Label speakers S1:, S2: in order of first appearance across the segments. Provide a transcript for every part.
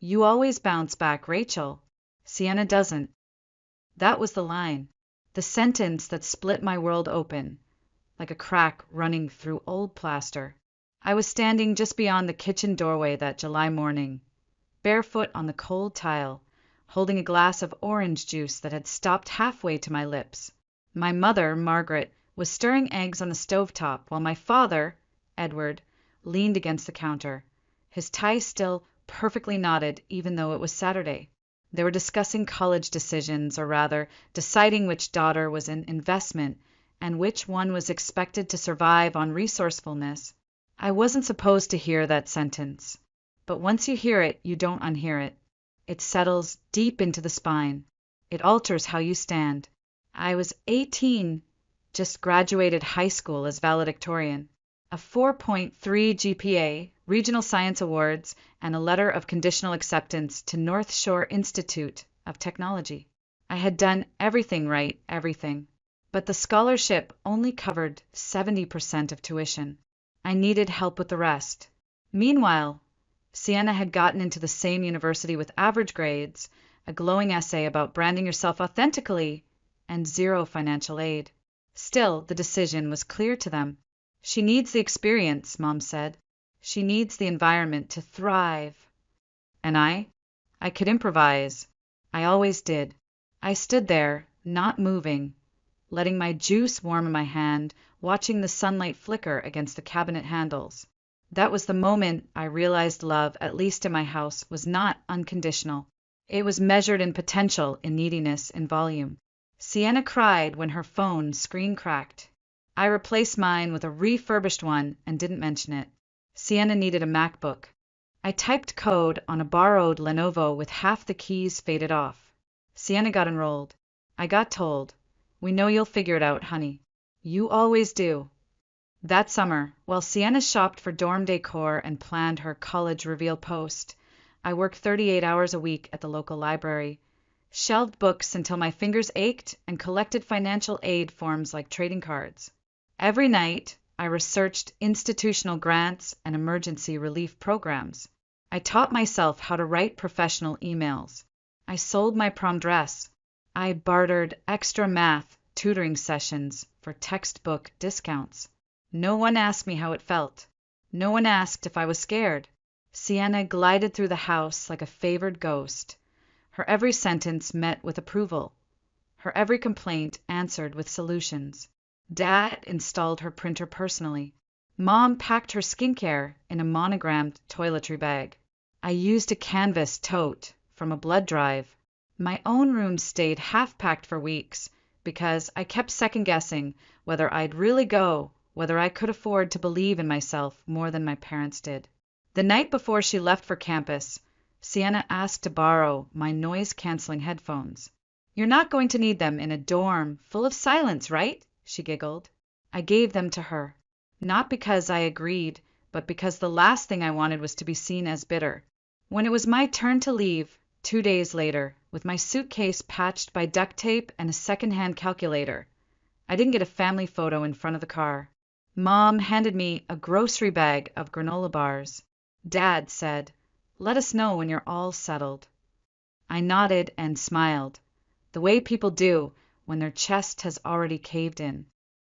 S1: You always bounce back, Rachel. Sienna doesn't. That was the line, the sentence that split my world open, like a crack running through old plaster. I was standing just beyond the kitchen doorway that July morning, barefoot on the cold tile, holding a glass of orange juice that had stopped halfway to my lips. My mother, Margaret, was stirring eggs on the stovetop, while my father, Edward, leaned against the counter, his tie still perfectly knotted even though it was Saturday. They were discussing college decisions, or rather, deciding which daughter was an investment and which one was expected to survive on resourcefulness. I wasn't supposed to hear that sentence, but once you hear it, you don't unhear it. It settles deep into the spine. It alters how you stand. I was 18, just graduated high school as valedictorian, a 4.3 GPA, regional science awards, and a letter of conditional acceptance to North Shore Institute of Technology. I had done everything right, everything. But the scholarship only covered 70% of tuition. I needed help with the rest. Meanwhile, Sienna had gotten into the same university with average grades, a glowing essay about branding yourself authentically, and zero financial aid. Still, the decision was clear to them. She needs the experience, Mom said. She needs the environment to thrive. And I could improvise. I always did. I stood there, not moving, letting my juice warm in my hand, watching the sunlight flicker against the cabinet handles. That was the moment I realized love, at least in my house, was not unconditional. It was measured in potential, in neediness, in volume. Sienna cried when her phone screen cracked. I replaced mine with a refurbished one and didn't mention it. Sienna needed a MacBook. I typed code on a borrowed Lenovo with half the keys faded off. Sienna got enrolled. I got told, "We know you'll figure it out, honey. You always do." That summer, while Sienna shopped for dorm decor and planned her college reveal post, I worked 38 hours a week at the local library, shelved books until my fingers ached, and collected financial aid forms like trading cards. Every night, I researched institutional grants and emergency relief programs. I taught myself how to write professional emails. I sold my prom dress. I bartered extra math tutoring sessions for textbook discounts. No one asked me how it felt. No one asked if I was scared. Sienna glided through the house like a favored ghost. Her every sentence met with approval. Her every complaint answered with solutions. Dad installed her printer personally. Mom packed her skincare in a monogrammed toiletry bag. I used a canvas tote from a blood drive. My own room stayed half-packed for weeks because I kept second-guessing whether I'd really go, whether I could afford to believe in myself more than my parents did. The night before she left for campus, Sienna asked to borrow my noise-canceling headphones. "You're not going to need them in a dorm full of silence, right?" she giggled. I gave them to her, not because I agreed, but because the last thing I wanted was to be seen as bitter. When it was my turn to leave, 2 days later, with my suitcase patched by duct tape and a second-hand calculator, I didn't get a family photo in front of the car. Mom handed me a grocery bag of granola bars. Dad said, "Let us know when you're all settled." I nodded and smiled, the way people do when their chest has already caved in.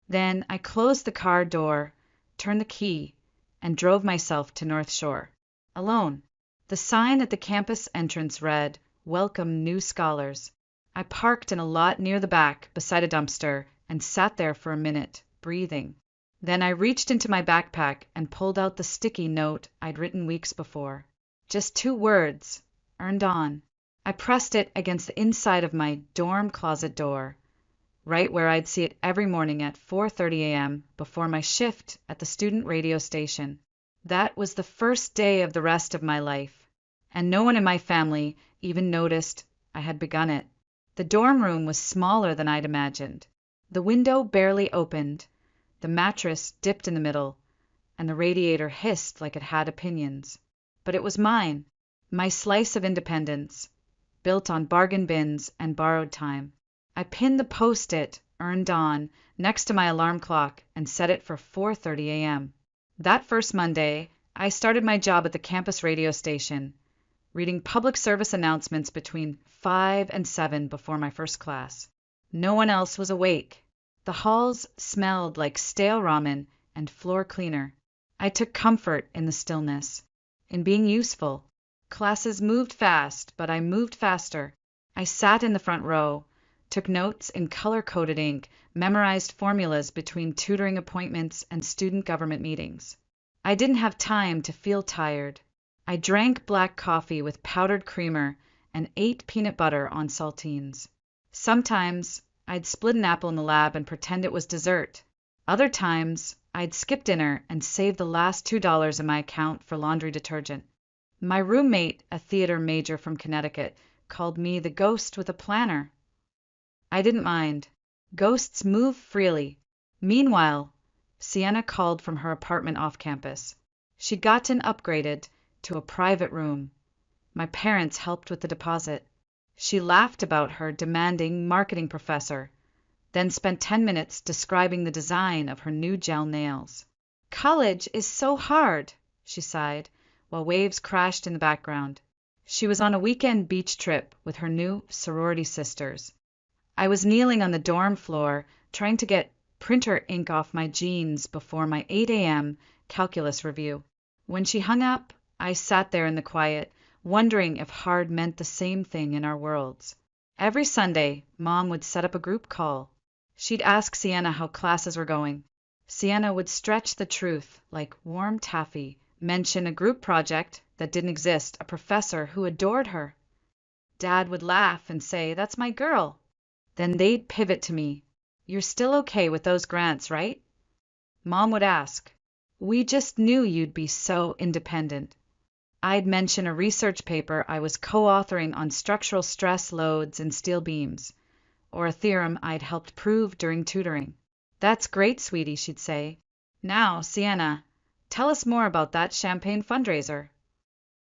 S1: Then I closed the car door, turned the key, and drove myself to North Shore. Alone. The sign at the campus entrance read, "Welcome New Scholars." I parked in a lot near the back, beside a dumpster, and sat there for a minute, breathing. Then I reached into my backpack and pulled out the sticky note I'd written weeks before. Just 2 words, "Earned on." I pressed it against the inside of my dorm closet door, right where I'd see it every morning at 4:30 a.m. before my shift at the student radio station. That was the first day of the rest of my life, and no one in my family even noticed I had begun it. The dorm room was smaller than I'd imagined. The window barely opened, the mattress dipped in the middle, and the radiator hissed like it had opinions. But it was mine, my slice of independence, built on bargain bins and borrowed time. I pinned the post-it, "Earned on," next to my alarm clock and set it for 4:30 a.m. That first Monday, I started my job at the campus radio station. reading public service announcements between 5 and 7 before my first class. No one else was awake. The halls smelled like stale ramen and floor cleaner. I took comfort in the stillness, in being useful. Classes moved fast, but I moved faster. I sat in the front row, took notes in color-coded ink, memorized formulas between tutoring appointments and student government meetings. I didn't have time to feel tired. I drank black coffee with powdered creamer and ate peanut butter on saltines. Sometimes I'd split an apple in the lab and pretend it was dessert. Other times I'd skip dinner and save the last $2 in my account for laundry detergent. My roommate, a theater major from Connecticut, called me the ghost with a planner. I didn't mind. Ghosts move freely. Meanwhile, Sienna called from her apartment off campus. She'd gotten upgraded to a private room. My parents helped with the deposit. She laughed about her demanding marketing professor, then spent 10 minutes describing the design of her new gel nails. "College is so hard," she sighed, while waves crashed in the background. She was on a weekend beach trip with her new sorority sisters. I was kneeling on the dorm floor, trying to get printer ink off my jeans before my 8 a.m. calculus review. When she hung up, I sat there in the quiet, wondering if hard meant the same thing in our worlds. Every Sunday, Mom would set up a group call. She'd ask Sienna how classes were going. Sienna would stretch the truth like warm taffy, mention a group project that didn't exist, a professor who adored her. Dad would laugh and say, "That's my girl." Then they'd pivot to me. "You're still okay with those grants, right?" Mom would ask, "We just knew you'd be so independent." I'd mention a research paper I was co-authoring on structural stress loads in steel beams, or a theorem I'd helped prove during tutoring. "That's great, sweetie," she'd say. "Now, Sienna, tell us more about that champagne fundraiser."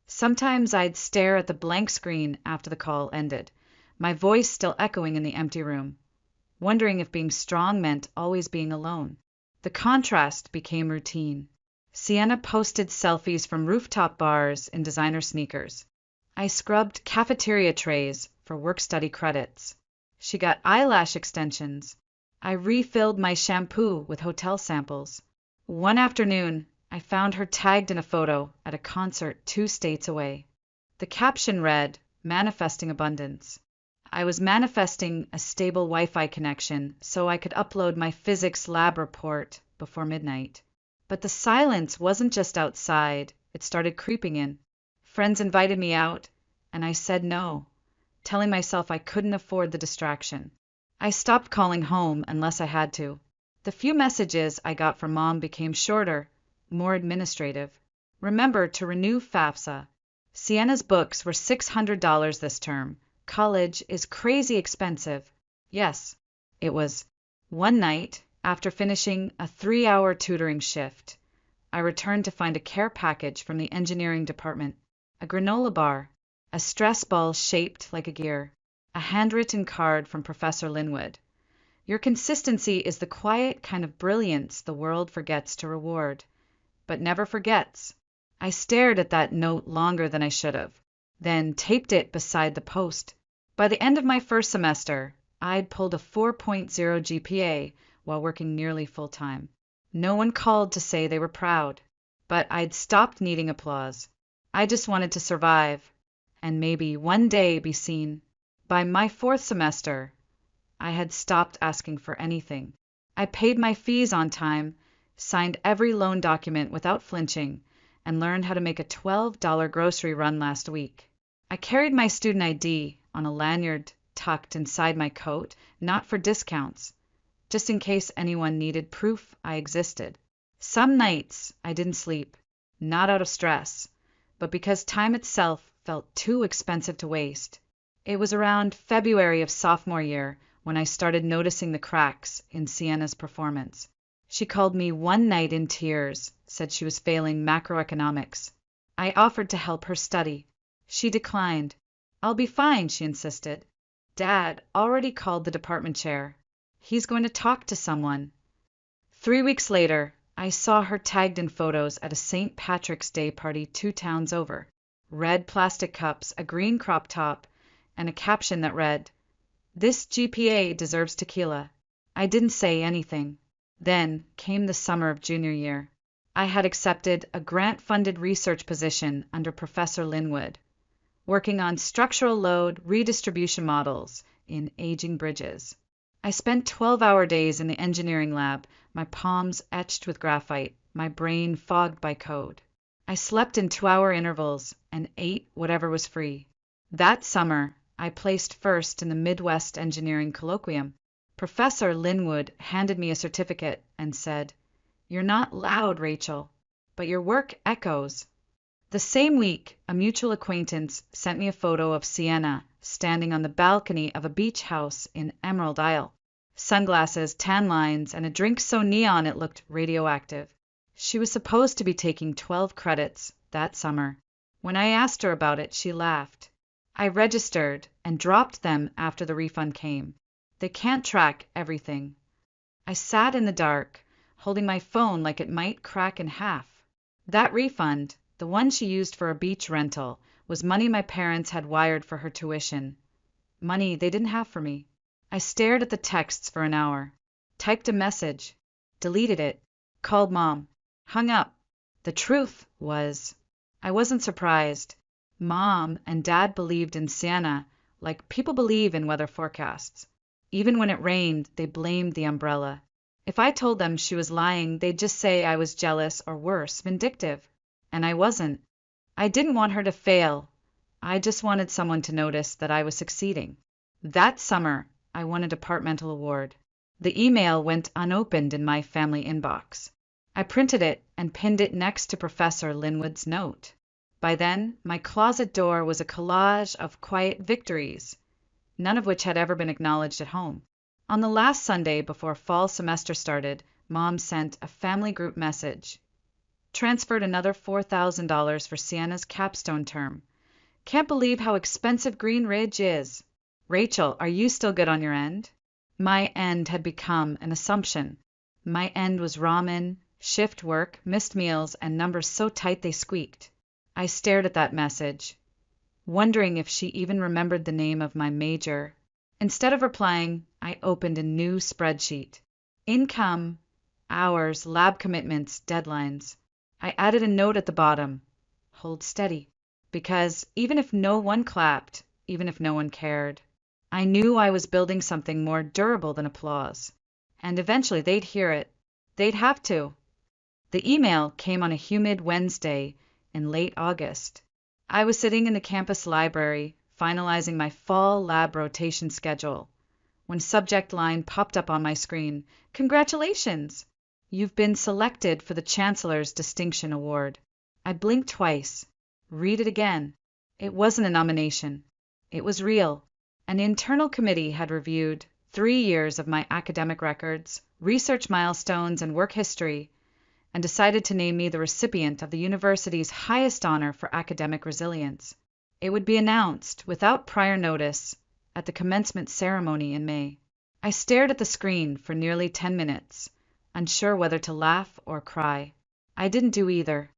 S1: Sometimes I'd stare at the blank screen after the call ended, my voice still echoing in the empty room, wondering if being strong meant always being alone. The contrast became routine. Sienna posted selfies from rooftop bars in designer sneakers. I scrubbed cafeteria trays for work-study credits. She got eyelash extensions. I refilled my shampoo with hotel samples. One afternoon, I found her tagged in a photo at a concert 2 states away. The caption read, "Manifesting abundance." I was manifesting a stable Wi-Fi connection so I could upload my physics lab report before midnight. But the silence wasn't just outside, it started creeping in. Friends invited me out, and I said no, telling myself I couldn't afford the distraction. I stopped calling home unless I had to. The few messages I got from Mom became shorter, more administrative. "Remember to renew FAFSA. Sienna's books were $600 this term. College is crazy expensive." Yes, it was. One night, after finishing a 3-hour tutoring shift, I returned to find a care package from the engineering department, a granola bar, a stress ball shaped like a gear, a handwritten card from Professor Linwood. "Your consistency is the quiet kind of brilliance the world forgets to reward, but never forgets." I stared at that note longer than I should have, then taped it beside the post. By the end of my first semester, I'd pulled a 4.0 GPA while working nearly full-time. No one called to say they were proud, but I'd stopped needing applause. I just wanted to survive, and maybe one day be seen. By my 4th semester, I had stopped asking for anything. I paid my fees on time, signed every loan document without flinching, and learned how to make a $12 grocery run last week. I carried my student ID on a lanyard tucked inside my coat, not for discounts, just in case anyone needed proof I existed. Some nights I didn't sleep, not out of stress, but because time itself felt too expensive to waste. It was around February of sophomore year when I started noticing the cracks in Sienna's performance. She called me one night in tears, said she was failing macroeconomics. I offered to help her study. She declined. "I'll be fine," she insisted. "Dad already called the department chair. He's going to talk to someone." 3 weeks later, I saw her tagged in photos at a St. Patrick's Day party 2 towns over. red plastic cups, a green crop top, and a caption that read, "This GPA deserves tequila." I didn't say anything. Then came the summer of junior year. I had accepted a grant-funded research position under Professor Linwood, working on structural load redistribution models in aging bridges. I spent 12-hour days in the engineering lab, my palms etched with graphite, my brain fogged by code. I slept in 2-hour intervals and ate whatever was free. That summer, I placed first in the Midwest Engineering Colloquium. Professor Linwood handed me a certificate and said, "You're not loud, Rachel, but your work echoes." The same week, a mutual acquaintance sent me a photo of Sienna standing on the balcony of a beach house in Emerald Isle. Sunglasses, tan lines, and a drink so neon it looked radioactive. She was supposed to be taking 12 credits that summer. When I asked her about it, she laughed. I registered and dropped them after the refund came. They can't track everything. I sat in the dark, holding my phone like it might crack in half. That refund, the one she used for a beach rental, was money my parents had wired for her tuition. Money they didn't have for me. I stared at the texts for an hour, typed a message, deleted it, called Mom, hung up. The truth was, I wasn't surprised. Mom and Dad believed in Sienna like people believe in weather forecasts. Even when it rained, they blamed the umbrella. If I told them she was lying, they'd just say I was jealous or worse, vindictive. And I wasn't. I didn't want her to fail. I just wanted someone to notice that I was succeeding. That summer, I won a departmental award. The email went unopened in my family inbox. I printed it and pinned it next to Professor Linwood's note. By then, my closet door was a collage of quiet victories, none of which had ever been acknowledged at home. On the last Sunday before fall semester started, Mom sent a family group message. Transferred another $4,000 for Sienna's capstone term. Can't believe how expensive Green Ridge is. Rachel, are you still good on your end? My end had become an assumption. My end was ramen, shift work, missed meals, and numbers so tight they squeaked. I stared at that message, wondering if she even remembered the name of my major. Instead of replying, I opened a new spreadsheet. Income, hours, lab commitments, deadlines. I added a note at the bottom. Hold steady. Because even if no one clapped, even if no one cared, I knew I was building something more durable than applause. And eventually they'd hear it. They'd have to. The email came on a humid Wednesday in late August. I was sitting in the campus library, finalizing my fall lab rotation schedule, when subject line popped up on my screen. Congratulations! You've been selected for the Chancellor's Distinction Award. I blinked twice. Read it again. It wasn't a nomination. It was real. An internal committee had reviewed 3 years of my academic records, research milestones, and work history, and decided to name me the recipient of the university's highest honor for academic resilience. It would be announced, without prior notice, at the commencement ceremony in May. I stared at the screen for nearly 10 minutes, unsure whether to laugh or cry. I didn't do either.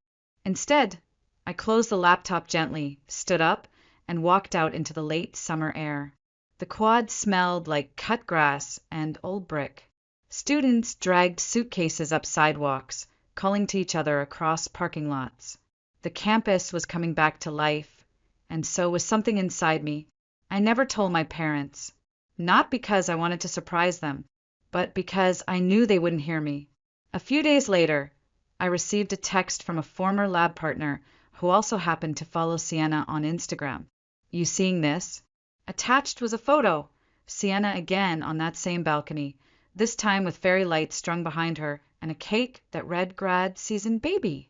S1: Instead, I closed the laptop gently, stood up, and walked out into the late summer air. The quad smelled like cut grass and old brick. Students dragged suitcases up sidewalks, calling to each other across parking lots. The campus was coming back to life, and so was something inside me. I never told my parents, not because I wanted to surprise them, but because I knew they wouldn't hear me. A few days later, I received a text from a former lab partner who also happened to follow Sienna on Instagram. You seeing this? Attached was a photo. Sienna again on that same balcony, this time with fairy lights strung behind her and a cake that read grad season baby.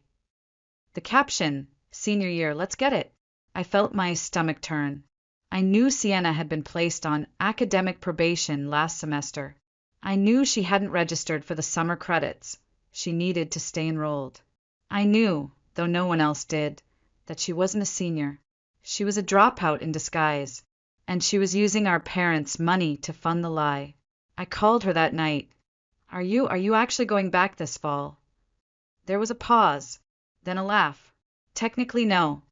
S1: The caption, senior year, let's get it. I felt my stomach turn. I knew Sienna had been placed on academic probation last semester. I knew she hadn't registered for the summer credits. She needed to stay enrolled. I knew, though no one else did, that she wasn't a senior. She was a dropout in disguise, and she was using our parents' money to fund the lie. I called her that night. Are you actually going back this fall? There was a pause, then a laugh. Technically, no.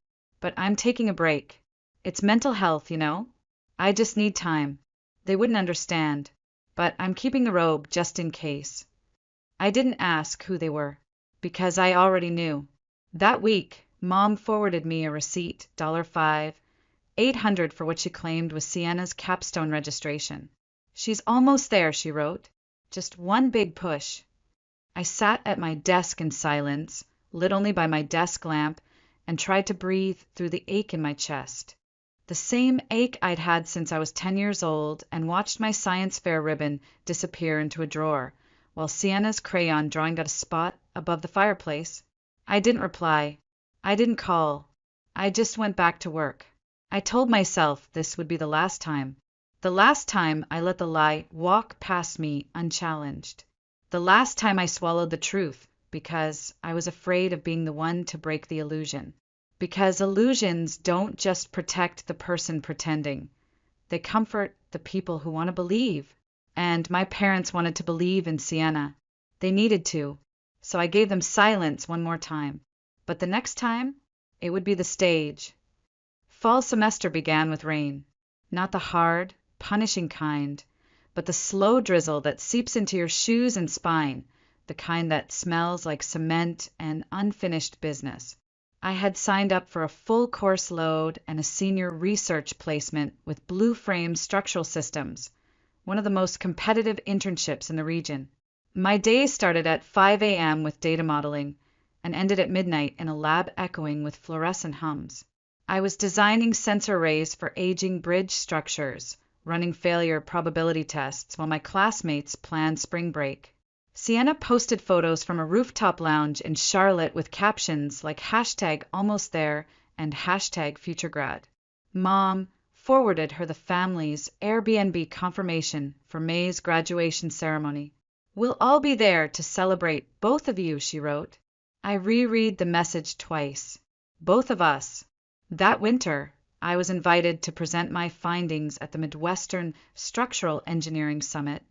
S1: but I'm taking a break. It's mental health, you know? I just need time. They wouldn't understand, but I'm keeping the robe just in case. I didn't ask who they were, because I already knew. That week, Mom forwarded me a receipt, $5, $800 for what she claimed was Sienna's capstone registration. She's almost there, she wrote. Just one big push. I sat at my desk in silence, lit only by my desk lamp, and tried to breathe through the ache in my chest. The same ache I'd had since I was 10 years old and watched my science fair ribbon disappear into a drawer, while Sienna's crayon drawing got a spot above the fireplace. I didn't reply. I didn't call. I just went back to work. I told myself this would be the last time. The last time I let the lie walk past me unchallenged. The last time I swallowed the truth, because I was afraid of being the one to break the illusion. Because illusions don't just protect the person pretending. They comfort the people who want to believe. And my parents wanted to believe in Sienna. They needed to. So I gave them silence one more time. But the next time, it would be the stage. Fall semester began with rain. Not the hard, punishing kind, but the slow drizzle that seeps into your shoes and spine, the kind that smells like cement and unfinished business. I had signed up for a full course load and a senior research placement with Blue Frame Structural Systems, one of the most competitive internships in the region. My day started at 5 a.m. with data modeling and ended at midnight in a lab echoing with fluorescent hums. I was designing sensor arrays for aging bridge structures, running failure probability tests while my classmates planned spring break. Sienna posted photos from a rooftop lounge in Charlotte with captions like #almost and #futuregrad. Mom forwarded her the family's Airbnb confirmation for May's graduation ceremony. We'll all be there to celebrate both of you, she wrote. I reread the message twice. Both of us. That winter, I was invited to present my findings at the Midwestern Structural Engineering Summit.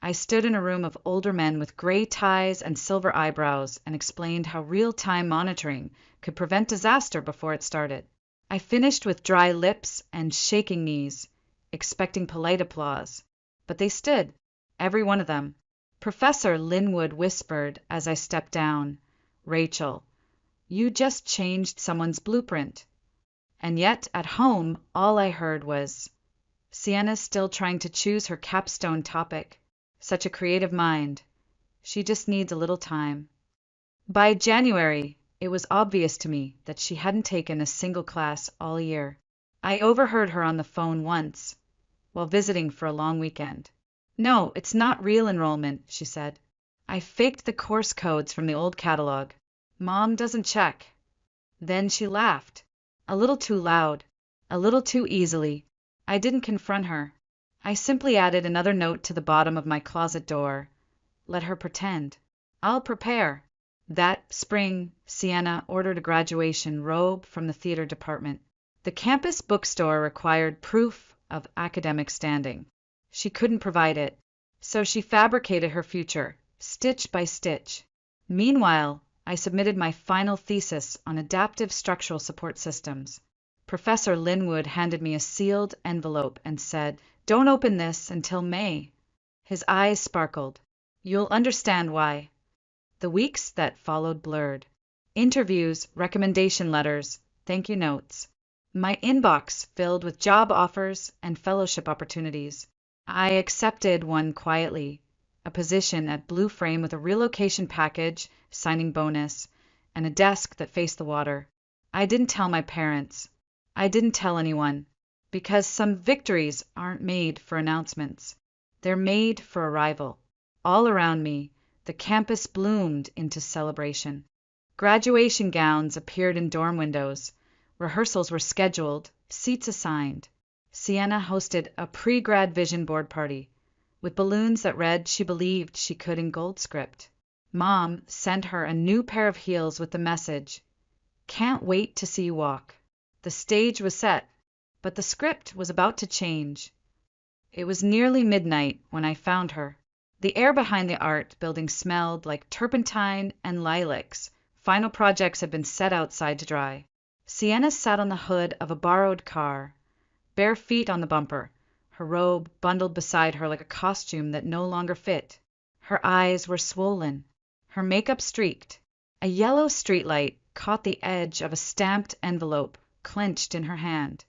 S1: I stood in a room of older men with gray ties and silver eyebrows and explained how real-time monitoring could prevent disaster before it started. I finished with dry lips and shaking knees, expecting polite applause. But they stood, every one of them. Professor Linwood whispered as I stepped down, "Rachel, you just changed someone's blueprint." And yet, at home, all I heard was, "Sienna's still trying to choose her capstone topic. Such a creative mind. She just needs a little time." By January, it was obvious to me that she hadn't taken a single class all year. I overheard her on the phone once, while visiting for a long weekend. "No, it's not real enrollment," she said. "I faked the course codes from the old catalog. Mom doesn't check." Then she laughed. A little too loud, a little too easily. I didn't confront her. I simply added another note to the bottom of my closet door. Let her pretend. I'll prepare. That spring, Sienna ordered a graduation robe from the theater department. The campus bookstore required proof of academic standing. She couldn't provide it, so she fabricated her future, stitch by stitch. Meanwhile, I submitted my final thesis on adaptive structural support systems. Professor Linwood handed me a sealed envelope and said, "Don't open this until May." His eyes sparkled. "You'll understand why." The weeks that followed blurred. Interviews, recommendation letters, thank you notes. My inbox filled with job offers and fellowship opportunities. I accepted one quietly, a position at Blue Frame with a relocation package, signing bonus, and a desk that faced the water. I didn't tell my parents. I didn't tell anyone, because some victories aren't made for announcements. They're made for arrival. All around me, the campus bloomed into celebration. Graduation gowns appeared in dorm windows. Rehearsals were scheduled, seats assigned. Sienna hosted a pre-grad vision board party, with balloons that read she believed she could in gold script. Mom sent her a new pair of heels with the message, "Can't wait to see you walk." The stage was set, but the script was about to change. It was nearly midnight when I found her. The air behind the art building smelled like turpentine and lilacs. Final projects had been set outside to dry. Sienna sat on the hood of a borrowed car, bare feet on the bumper, her robe bundled beside her like a costume that no longer fit. Her eyes were swollen, her makeup streaked. A yellow streetlight caught the edge of a stamped envelope clenched in her hand.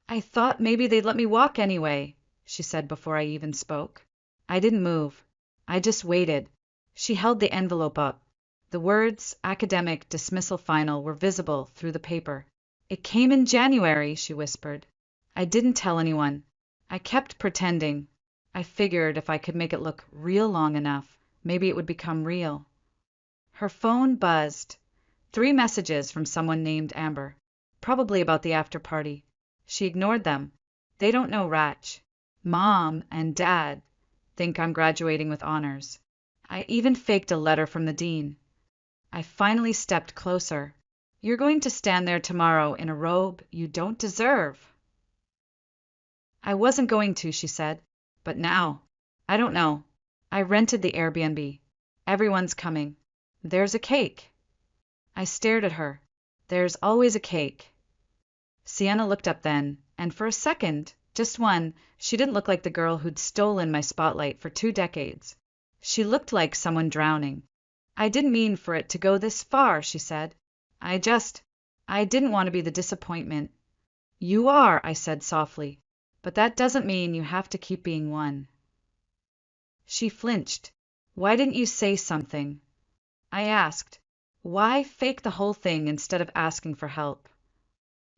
S1: "I thought maybe they'd let me walk anyway," she said before I even spoke. I didn't move. I just waited. She held the envelope up. The words "academic dismissal final" were visible through the paper. "It came in January," she whispered. I didn't tell anyone. I kept pretending. I figured if I could make it look real long enough, maybe it would become real. Her phone buzzed. 3 messages from someone named Amber. Probably about the after party. She ignored them. They don't know Ratch. Mom and Dad think I'm graduating with honors. I even faked a letter from the dean. I finally stepped closer. "You're going to stand there tomorrow in a robe you don't deserve." I wasn't going to, she said. But now, I don't know. I rented the Airbnb. Everyone's coming. There's a cake. I stared at her. There's always a cake. Sienna looked up then, and for a second, just one, she didn't look like the girl who'd stolen my spotlight for 2 decades. She looked like someone drowning. "I didn't mean for it to go this far," she said. I didn't want to be the disappointment." "You are," I said softly. "But that doesn't mean you have to keep being one." She flinched. "Why didn't you say something?" I asked. "Why fake the whole thing instead of asking for help?"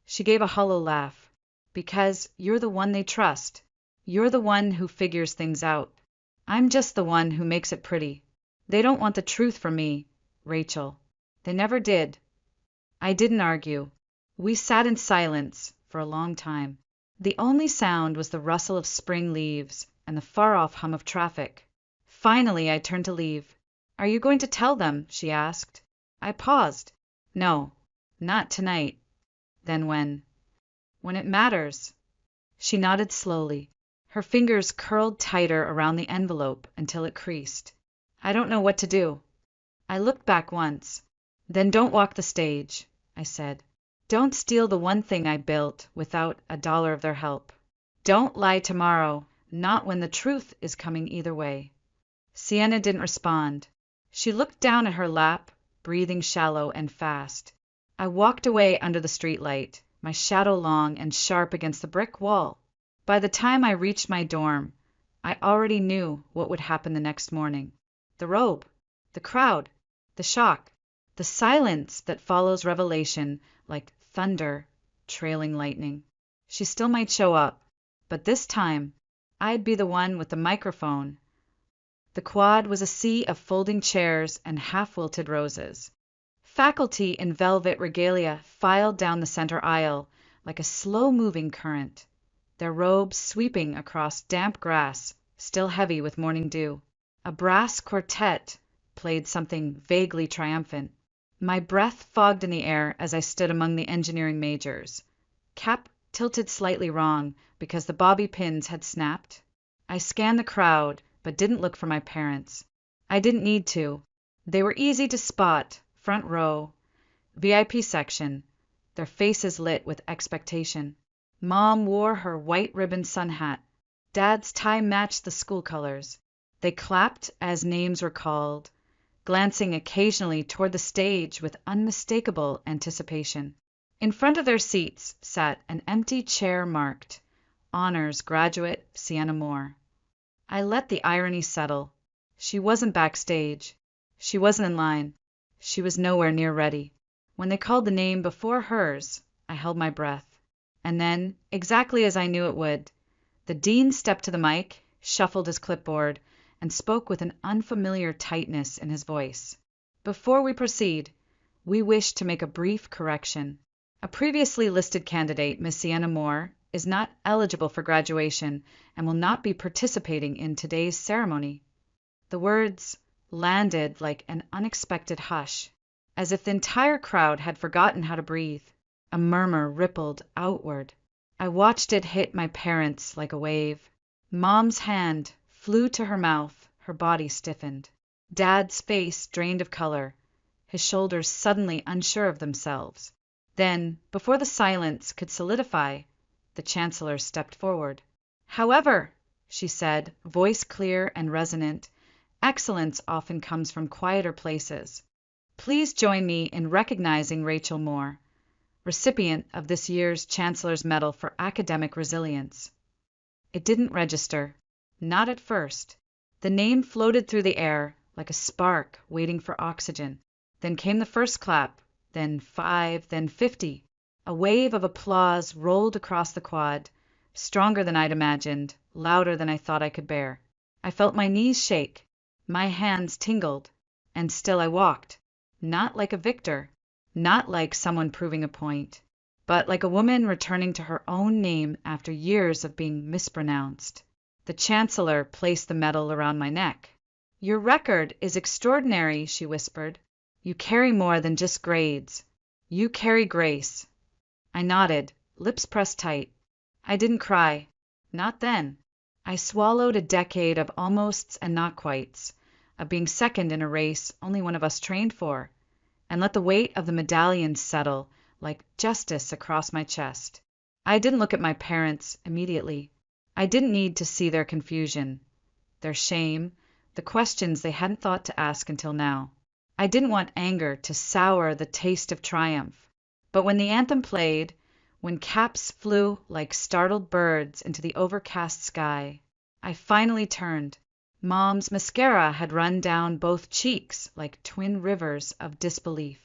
S1: She gave a hollow laugh. "Because you're the one they trust. You're the one who figures things out. I'm just the one who makes it pretty. They don't want the truth from me, Rachel. They never did." I didn't argue. We sat in silence for a long time. The only sound was the rustle of spring leaves and the far-off hum of traffic. Finally, I turned to leave. "Are you going to tell them?" she asked. I paused. "No, not tonight." "Then when?" "When it matters." She nodded slowly. Her fingers curled tighter around the envelope until it creased. "I don't know what to do." I looked back once. "Then don't walk the stage," I said. "Don't steal the one thing I built without $1 of their help. Don't lie tomorrow, not when the truth is coming either way." Sienna didn't respond. She looked down at her lap, breathing shallow and fast. I walked away under the streetlight, my shadow long and sharp against the brick wall. By the time I reached my dorm, I already knew what would happen the next morning. The robe, the crowd, the shock, the silence that follows revelation like thunder trailing lightning. She still might show up, but this time I'd be the one with the microphone. The quad was a sea of folding chairs and half-wilted roses. Faculty in velvet regalia filed down the center aisle like a slow-moving current, their robes sweeping across damp grass, still heavy with morning dew. A brass quartet played something vaguely triumphant. My breath fogged in the air as I stood among the engineering majors. Cap tilted slightly wrong because the bobby pins had snapped. I scanned the crowd, but didn't look for my parents. I didn't need to. They were easy to spot, front row, VIP section, their faces lit with expectation. Mom wore her white ribbon sun hat. Dad's tie matched the school colors. They clapped as names were called, glancing occasionally toward the stage with unmistakable anticipation. In front of their seats sat an empty chair marked, "Honors Graduate Sienna Moore." I let the irony settle. She wasn't backstage. She wasn't in line. She was nowhere near ready. When they called the name before hers, I held my breath. And then, exactly as I knew it would, the dean stepped to the mic, shuffled his clipboard, and spoke with an unfamiliar tightness in his voice. "Before we proceed, we wish to make a brief correction. A previously listed candidate, Miss Sienna Moore, is not eligible for graduation and will not be participating in today's ceremony." The words landed like an unexpected hush, as if the entire crowd had forgotten how to breathe. A murmur rippled outward. I watched it hit my parents like a wave. Mom's hand flew to her mouth, her body stiffened. Dad's face drained of color, his shoulders suddenly unsure of themselves. Then, before the silence could solidify, the Chancellor stepped forward. "However," she said, voice clear and resonant, "excellence often comes from quieter places. Please join me in recognizing Rachel Moore, recipient of this year's Chancellor's Medal for Academic Resilience." It didn't register. Not at first. The name floated through the air like a spark waiting for oxygen. Then came the first clap, then 5, then 50. A wave of applause rolled across the quad, stronger than I'd imagined, louder than I thought I could bear. I felt my knees shake, my hands tingled, and still I walked, not like a victor, not like someone proving a point, but like a woman returning to her own name after years of being mispronounced. The Chancellor placed the medal around my neck. "Your record is extraordinary," she whispered. "You carry more than just grades. You carry grace." I nodded, lips pressed tight. I didn't cry. Not then. I swallowed a decade of almosts and not quites, of being second in a race only one of us trained for, and let the weight of the medallion settle like justice across my chest. I didn't look at my parents immediately. I didn't need to see their confusion, their shame, the questions they hadn't thought to ask until now. I didn't want anger to sour the taste of triumph. But when the anthem played, when caps flew like startled birds into the overcast sky, I finally turned. Mom's mascara had run down both cheeks like twin rivers of disbelief.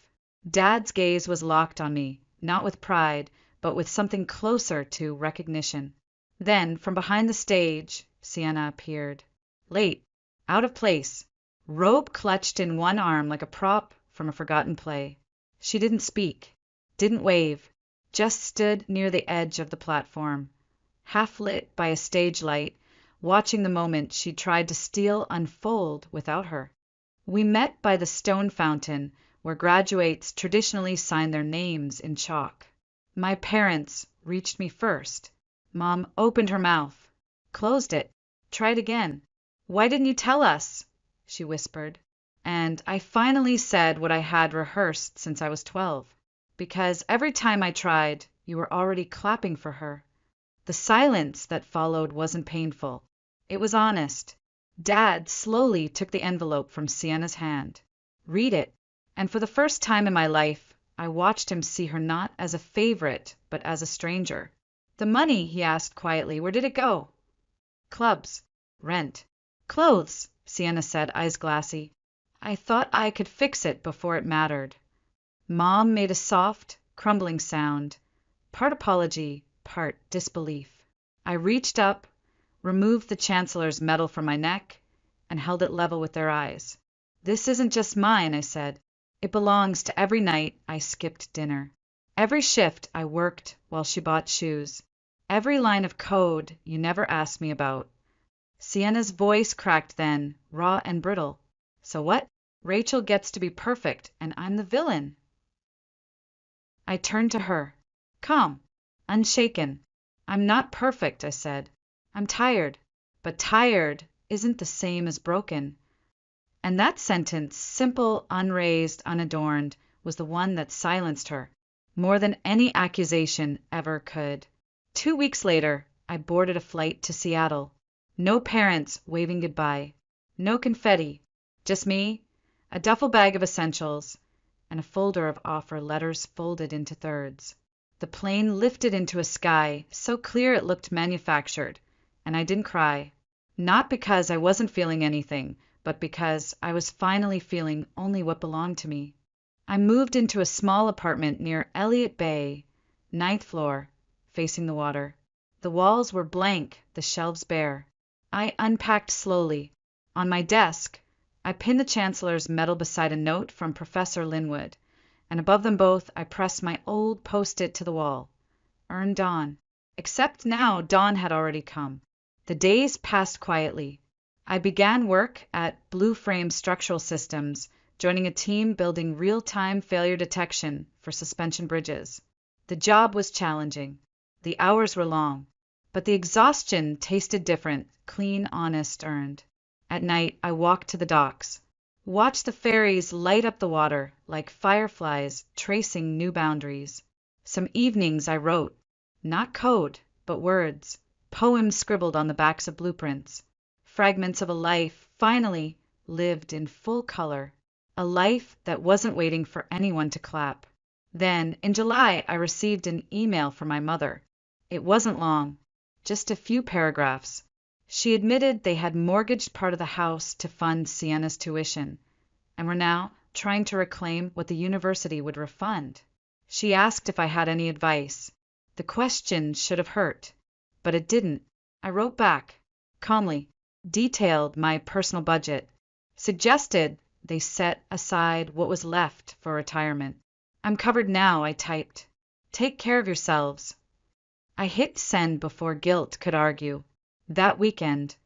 S1: Dad's gaze was locked on me, not with pride, but with something closer to recognition. Then, from behind the stage, Sienna appeared. Late, out of place, robe clutched in one arm like a prop from a forgotten play. She didn't speak, didn't wave, just stood near the edge of the platform, half lit by a stage light, watching the moment she tried to steal unfold without her. We met by the stone fountain where graduates traditionally sign their names in chalk. My parents reached me first. Mom opened her mouth, closed it, tried again. "Why didn't you tell us?" she whispered. And I finally said what I had rehearsed since I was 12. Because every time I tried, you were already clapping for her. The silence that followed wasn't painful. It was honest. Dad slowly took the envelope from Sienna's hand. "Read it." And for the first time in my life, I watched him see her not as a favorite, but as a stranger. "The money," he asked quietly, "where did it go?" "Clubs. Rent. Clothes," Sienna said, eyes glassy. I thought I could fix it before it mattered. Mom made a soft, crumbling sound, part apology, part disbelief. I reached up, removed the Chancellor's medal from my neck, and held it level with their eyes. "This isn't just mine," I said. "It belongs to every night I skipped dinner, every shift I worked while she bought shoes, every line of code you never asked me about." Sienna's voice cracked then, raw and brittle. "So what? Rachel gets to be perfect, and I'm the villain." I turned to her, calm, unshaken. "I'm not perfect," I said. "I'm tired. But tired isn't the same as broken." And that sentence, simple, unraised, unadorned, was the one that silenced her, more than any accusation ever could. 2 weeks later, I boarded a flight to Seattle. No parents waving goodbye. No confetti. Just me, a duffel bag of essentials, and a folder of offer letters folded into thirds. The plane lifted into a sky so clear it looked manufactured, and I didn't cry. Not because I wasn't feeling anything, but because I was finally feeling only what belonged to me. I moved into a small apartment near Elliott Bay, 9th floor, facing the water. The walls were blank, the shelves bare. I unpacked slowly. On my desk, I pinned the Chancellor's medal beside a note from Professor Linwood, and above them both I pressed my old post-it to the wall. Earn dawn. Except now dawn had already come. The days passed quietly. I began work at Blue Frame Structural Systems, joining a team building real-time failure detection for suspension bridges. The job was challenging. The hours were long. But the exhaustion tasted different, clean, honest, earned. At night, I walked to the docks, watched the ferries light up the water like fireflies tracing new boundaries. Some evenings I wrote, not code, but words, poems scribbled on the backs of blueprints, fragments of a life finally lived in full color, a life that wasn't waiting for anyone to clap. Then, in July, I received an email from my mother. It wasn't long, just a few paragraphs. She admitted they had mortgaged part of the house to fund Sienna's tuition, and were now trying to reclaim what the university would refund. She asked if I had any advice. The question should have hurt, but it didn't. I wrote back, calmly, detailed my personal budget, suggested they set aside what was left for retirement. "I'm covered now," I typed. "Take care of yourselves." I hit send before guilt could argue. That weekend,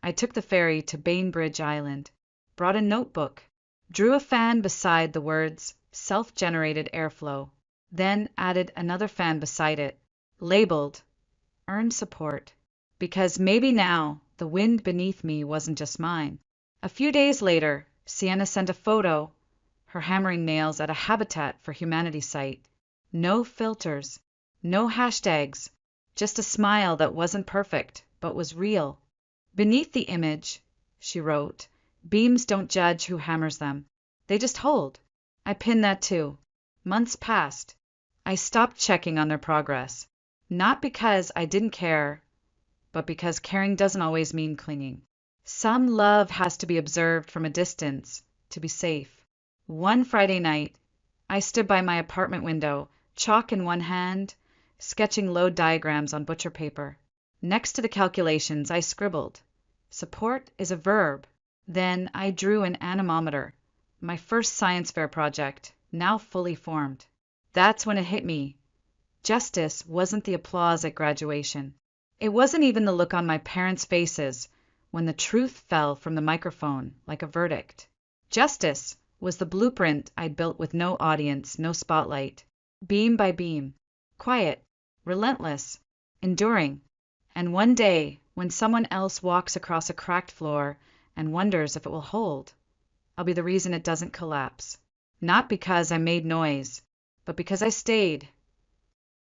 S1: I took the ferry to Bainbridge Island, brought a notebook, drew a fan beside the words "self-generated airflow," then added another fan beside it, labeled "earn support," because maybe now the wind beneath me wasn't just mine. A few days later, Sienna sent a photo, her hammering nails at a Habitat for Humanity site. No filters, no hashtags, just a smile that wasn't perfect, but was real. Beneath the image, she wrote, "Beams don't judge who hammers them. They just hold." I pinned that too. Months passed. I stopped checking on their progress. Not because I didn't care, but because caring doesn't always mean clinging. Some love has to be observed from a distance to be safe. One Friday night, I stood by my apartment window, chalk in one hand, sketching load diagrams on butcher paper. Next to the calculations, I scribbled, "Support is a verb." Then I drew an anemometer, my first science fair project, now fully formed. That's when it hit me. Justice wasn't the applause at graduation. It wasn't even the look on my parents' faces when the truth fell from the microphone like a verdict. Justice was the blueprint I'd built with no audience, no spotlight, beam by beam, quiet, relentless, enduring. And one day, when someone else walks across a cracked floor and wonders if it will hold, I'll be the reason it doesn't collapse. Not because I made noise, but because I stayed,